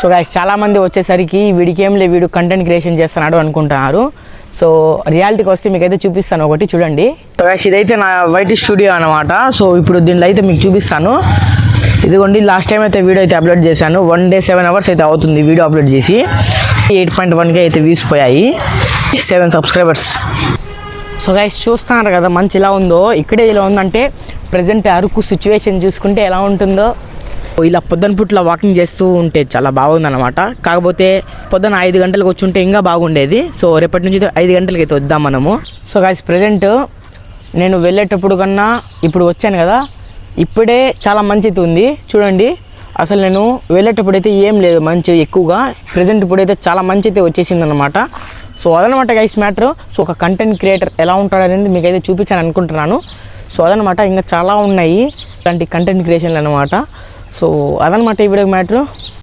So guys చాలామంది వచ్చేసరికి వీడికి ఏం లేదు, వీడు కంటెంట్ క్రియేషన్ చేస్తున్నాడు అనుకుంటున్నారు. సో రియాలిటీకి వస్తే మీకైతే చూపిస్తాను, ఒకటి చూడండి. సో గైస్ ఇదైతే నా వైట్ స్టూడియో అనమాట. సో ఇప్పుడు దీనిలో అయితే మీకు చూపిస్తాను. ఇదిగోండి, లాస్ట్ టైం అయితే వీడియో అయితే అప్లోడ్ చేశాను. 1 day 7 hours అయితే అవుతుంది వీడియో అప్లోడ్ చేసి. 8.1K అయితే వ్యూస్ పోయాయి, 7 subscribers. సో గైస్ చూస్తున్నారు కదా మంచి ఎలా ఉందో. ఇక్కడే ఇలా ఉందంటే ప్రజెంట్ అరకు సిచ్యువేషన్ చూసుకుంటే ఎలా ఉంటుందో. ఇలా పొద్దున పుట్ల వాకింగ్ చేస్తూ ఉంటే చాలా బాగుందన్నమాట. కాకపోతే పొద్దున 5 గంటలకు వచ్చి ఉంటే ఇంకా బాగుండేది. సో రేపటి నుంచి 5 గంటలకి అయితే వద్దాం మనము. సో గైస్ ప్రజెంట్ నేను వెళ్ళేటప్పుడు కన్నా ఇప్పుడు వచ్చాను కదా, ఇప్పుడే చాలా మంచిది ఉంది చూడండి. అసలు నేను వెళ్ళేటప్పుడు అయితే ఏం లేదు మంచి ఎక్కువగా. ప్రజెంట్ ఇప్పుడైతే చాలా మంచి అయితే వచ్చేసింది అనమాట. సో అదనమాట గైస్ మ్యాటర్. సో ఒక కంటెంట్ క్రియేటర్ ఎలా ఉంటాడనేది మీకైతే చూపించాను అనుకుంటున్నాను. సో అదనమాట, ఇంకా చాలా ఉన్నాయి ఇలాంటి కంటెంట్ క్రియేషన్లు అనమాట. సో అదనమాట ఈ వీడియో మ్యాటర్.